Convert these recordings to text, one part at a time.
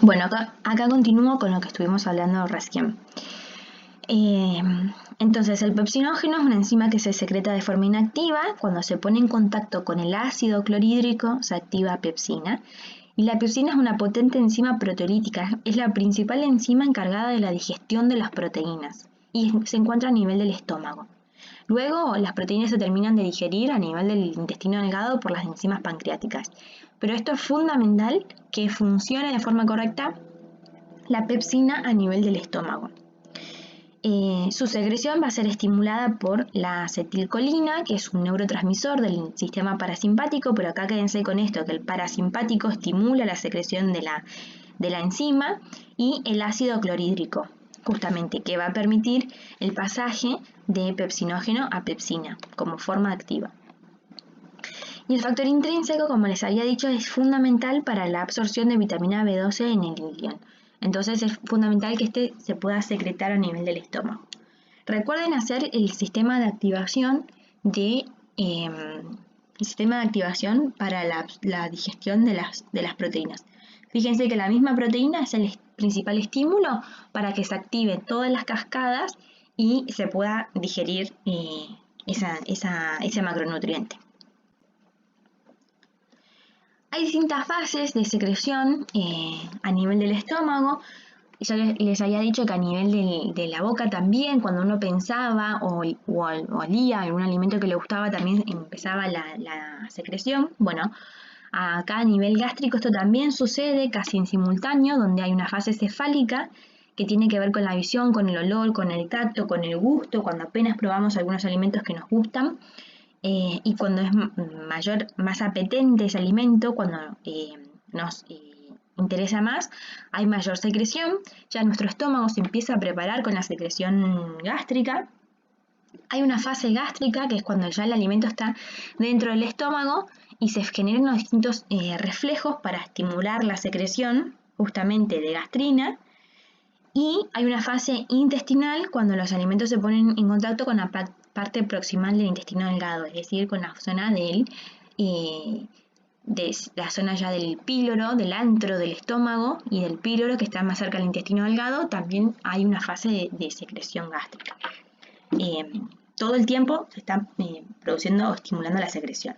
Bueno, acá continúo con lo que estuvimos hablando recién. Entonces, el pepsinógeno es una enzima que se secreta de forma inactiva. Cuando se pone en contacto con el ácido clorhídrico, se activa pepsina. Y la pepsina es una potente enzima proteolítica. Es la principal enzima encargada de la digestión de las proteínas y se encuentra a nivel del estómago. Luego, las proteínas se terminan de digerir a nivel del intestino delgado por las enzimas pancreáticas. Pero esto es fundamental que funcione de forma correcta la pepsina a nivel del estómago. Su secreción va a ser estimulada por la acetilcolina, que es un neurotransmisor del sistema parasimpático, pero acá quédense con esto, que el parasimpático estimula la secreción de la enzima, y el ácido clorhídrico, justamente, que va a permitir el pasaje de pepsinógeno a pepsina como forma activa. Y el factor intrínseco, como les había dicho, es fundamental para la absorción de vitamina B12 en el ileón. Entonces es fundamental que este se pueda secretar a nivel del estómago. Recuerden hacer el sistema de activación para la digestión de las proteínas. Fíjense que la misma proteína es el principal estímulo para que se activen todas las cascadas y se pueda digerir ese macronutriente. Hay distintas fases de secreción a nivel del estómago. Ya les había dicho que a nivel de la boca también, cuando uno pensaba o olía algún alimento que le gustaba, también empezaba la secreción. Bueno, acá a nivel gástrico esto también sucede casi en simultáneo, donde hay una fase cefálica que tiene que ver con la visión, con el olor, con el tacto, con el gusto, cuando apenas probamos algunos alimentos que nos gustan. Y cuando es más apetente ese alimento, cuando nos interesa más, hay mayor secreción. Ya nuestro estómago se empieza a preparar con la secreción gástrica. Hay una fase gástrica, que es cuando ya el alimento está dentro del estómago y se generan los distintos reflejos para estimular la secreción justamente de gastrina. Y hay una fase intestinal, cuando los alimentos se ponen en contacto con la parte proximal del intestino delgado, es decir, con la zona de la zona ya del píloro, del antro del estómago y del píloro, que está más cerca del intestino delgado. También hay una fase de secreción gástrica. Todo el tiempo se está produciendo o estimulando la secreción.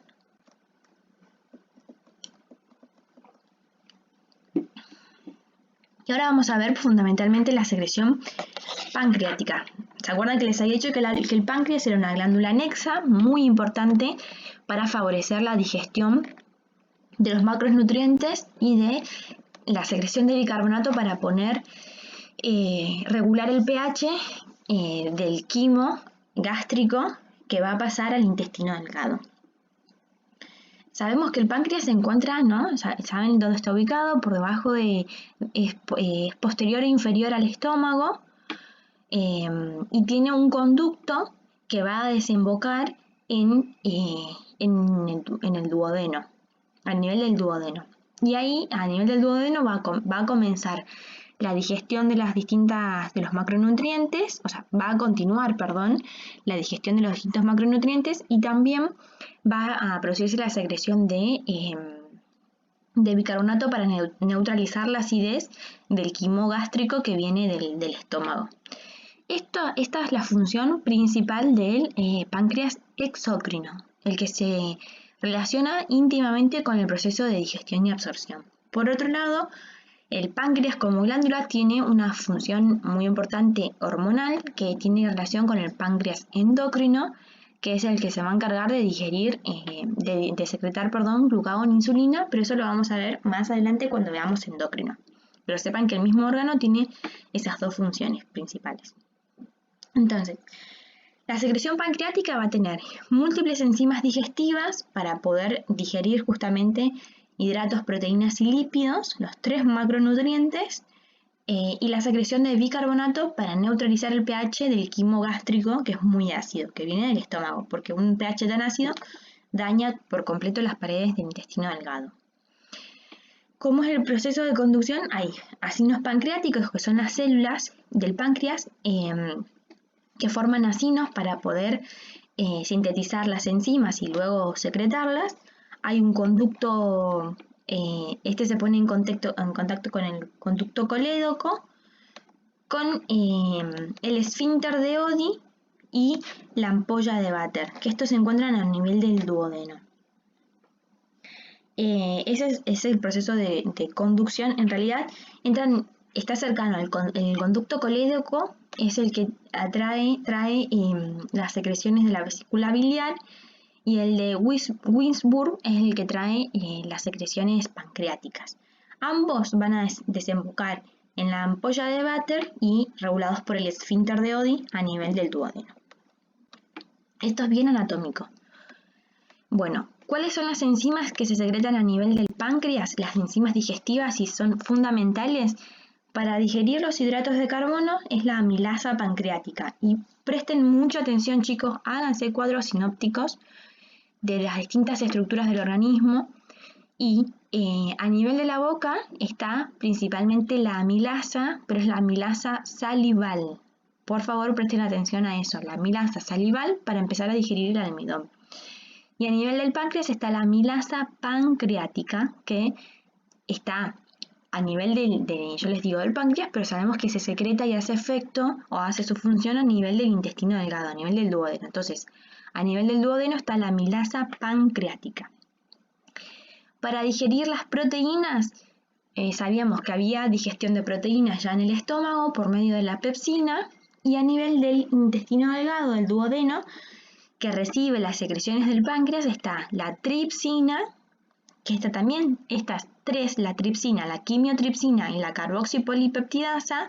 Y ahora vamos a ver fundamentalmente la secreción pancreática. ¿Se acuerdan que les había dicho que el páncreas era una glándula anexa muy importante para favorecer la digestión de los macronutrientes y de la secreción de bicarbonato para regular el pH del quimo gástrico que va a pasar al intestino delgado? Sabemos que el páncreas se encuentra, ¿no? ¿Saben dónde está ubicado? Por debajo es posterior e inferior al estómago, y tiene un conducto que va a desembocar en el duodeno, a nivel del duodeno. Y ahí, a nivel del duodeno, va a comenzar la digestión de los macronutrientes, va a continuar, la digestión de los distintos macronutrientes, y también va a producirse la secreción de bicarbonato para neutralizar la acidez del quimo gástrico que viene del estómago. Esta es la función principal del páncreas exócrino, el que se relaciona íntimamente con el proceso de digestión y absorción. Por otro lado, el páncreas como glándula tiene una función muy importante hormonal que tiene relación con el páncreas endocrino, que es el que se va a encargar de digerir, de secretar, glucagón e insulina, pero eso lo vamos a ver más adelante cuando veamos endocrino. Pero sepan que el mismo órgano tiene esas dos funciones principales. Entonces, la secreción pancreática va a tener múltiples enzimas digestivas para poder digerir justamente hidratos, proteínas y lípidos, los 3 macronutrientes, y la secreción de bicarbonato para neutralizar el pH del quimo gástrico, que es muy ácido, que viene del estómago, porque un pH tan ácido daña por completo las paredes del intestino delgado. ¿Cómo es el proceso de conducción? Hay acinos pancreáticos, que son las células del páncreas, que forman acinos para poder sintetizar las enzimas y luego secretarlas. Hay un conducto este se pone en contacto con el conducto colédoco, con el esfínter de Oddi y la ampolla de Vater, que estos se encuentran a nivel del duodeno. Ese es el proceso de conducción. En realidad está cercano el conducto colédoco, es el que trae las secreciones de la vesícula biliar, y el de Winsburg es el que trae las secreciones pancreáticas. Ambos van a desembocar en la ampolla de Vater y regulados por el esfínter de Oddi a nivel del duodeno. Esto es bien anatómico. Bueno, ¿cuáles son las enzimas que se secretan a nivel del páncreas? Las enzimas digestivas, y son fundamentales para digerir los hidratos de carbono, es la amilasa pancreática. Y presten mucha atención, chicos, háganse cuadros sinópticos de las distintas estructuras del organismo. Y a nivel de la boca está principalmente la amilasa, pero es la amilasa salival. Por favor, presten atención a eso, la amilasa salival, para empezar a digerir el almidón. Y a nivel del páncreas está la amilasa pancreática, que está a nivel yo les digo del páncreas, pero sabemos que se secreta y hace efecto o hace su función a nivel del intestino delgado, a nivel del duodeno. Entonces, a nivel del duodeno está la amilasa pancreática. Para digerir las proteínas, sabíamos que había digestión de proteínas ya en el estómago por medio de la pepsina, y a nivel del intestino delgado, del duodeno, que recibe las secreciones del páncreas, está la tripsina, que está también, estas tres, la tripsina, la quimiotripsina y la carboxipolipeptidasa,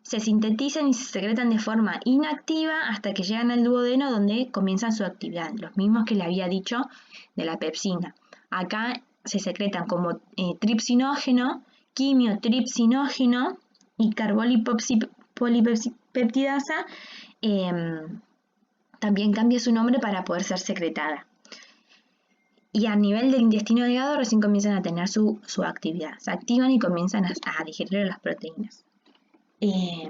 se sintetizan y se secretan de forma inactiva hasta que llegan al duodeno, donde comienzan su actividad, los mismos que le había dicho de la pepsina. Acá se secretan como tripsinógeno, quimiotripsinógeno y carboxipolipeptidasa. También cambia su nombre para poder ser secretada. Y a nivel del intestino delgado recién comienzan a tener su actividad. Se activan y comienzan a digerir las proteínas. Y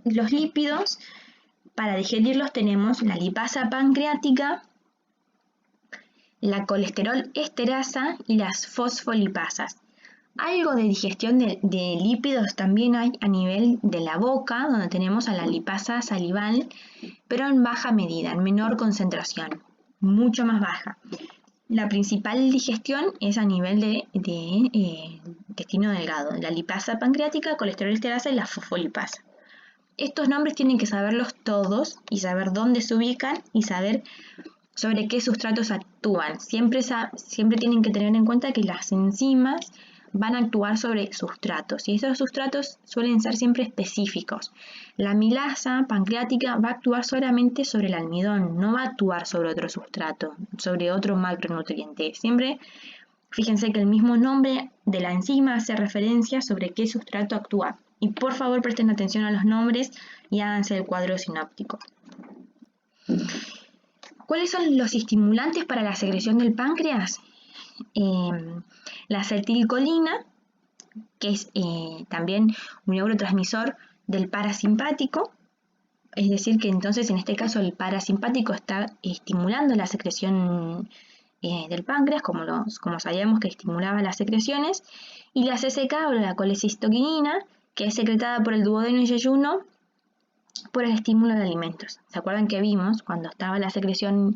los lípidos, para digerirlos tenemos la lipasa pancreática, la colesterol esterasa y las fosfolipasas. Algo de digestión de lípidos también hay a nivel de la boca, donde tenemos a la lipasa salival, pero en baja medida, en menor concentración, mucho más baja. La principal digestión es a nivel de intestino delgado, la lipasa pancreática, colesterol esterasa y la fosfolipasa. Estos nombres tienen que saberlos todos y saber dónde se ubican y saber sobre qué sustratos actúan. Siempre tienen que tener en cuenta que las enzimas van a actuar sobre sustratos, y esos sustratos suelen ser siempre específicos. La amilasa pancreática va a actuar solamente sobre el almidón, no va a actuar sobre otro sustrato, sobre otro macronutriente. Siempre fíjense que el mismo nombre de la enzima hace referencia sobre qué sustrato actúa. Y por favor presten atención a los nombres y háganse el cuadro sinóptico. ¿Cuáles son los estimulantes para la secreción del páncreas? La acetilcolina, que es también un neurotransmisor del parasimpático, es decir que entonces en este caso el parasimpático está estimulando la secreción del páncreas, como sabíamos que estimulaba las secreciones, y la CCK o la colecistoquinina, que es secretada por el duodeno y yeyuno por el estímulo de alimentos. ¿Se acuerdan que vimos cuando estaba la secreción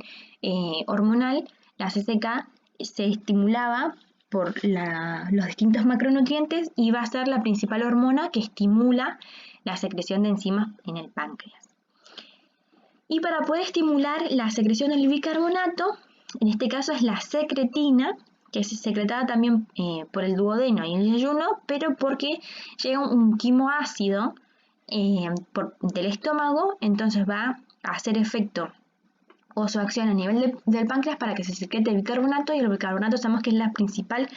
hormonal, la CCK se estimulaba por los distintos macronutrientes y va a ser la principal hormona que estimula la secreción de enzimas en el páncreas? Y para poder estimular la secreción del bicarbonato, en este caso es la secretina, que es secretada también por el duodeno y el yeyuno, pero porque llega un quimoácido del estómago, entonces va a hacer efecto o su acción a nivel del páncreas para que se secrete bicarbonato, y el bicarbonato sabemos que es la principal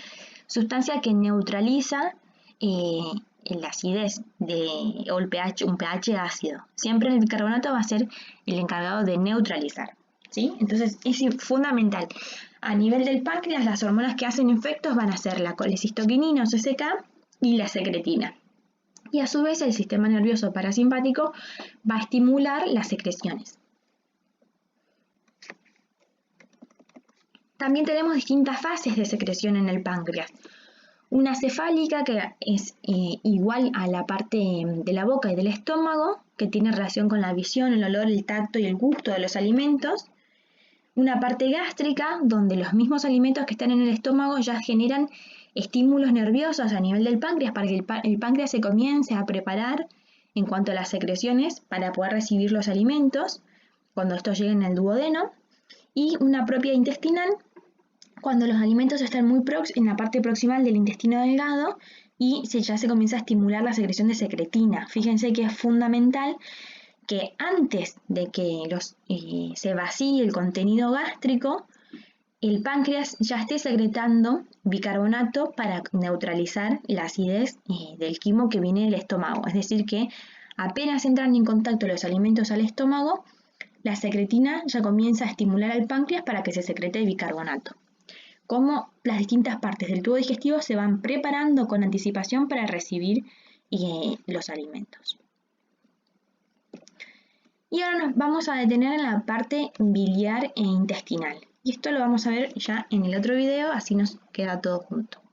sustancia que neutraliza la acidez o el pH, un pH ácido. Siempre el bicarbonato va a ser el encargado de neutralizar, ¿sí? Entonces es fundamental. A nivel del páncreas, las hormonas que hacen efectos van a ser la colecistoquinina o CCK y la secretina. Y a su vez el sistema nervioso parasimpático va a estimular las secreciones. También tenemos distintas fases de secreción en el páncreas. Una cefálica, que es igual a la parte de la boca y del estómago, que tiene relación con la visión, el olor, el tacto y el gusto de los alimentos. Una parte gástrica, donde los mismos alimentos que están en el estómago ya generan estímulos nerviosos a nivel del páncreas para que el páncreas se comience a preparar en cuanto a las secreciones para poder recibir los alimentos cuando estos lleguen al duodeno. Y una propia intestinal, cuando los alimentos están muy en la parte proximal del intestino delgado y ya se comienza a estimular la secreción de secretina. Fíjense que es fundamental que antes de que se vacíe el contenido gástrico, el páncreas ya esté secretando bicarbonato para neutralizar la acidez del quimo que viene del estómago. Es decir, que apenas entran en contacto los alimentos al estómago, la secretina ya comienza a estimular al páncreas para que se secrete el bicarbonato. Cómo las distintas partes del tubo digestivo se van preparando con anticipación para recibir los alimentos. Y ahora nos vamos a detener en la parte biliar e intestinal. Y esto lo vamos a ver ya en el otro video, así nos queda todo junto.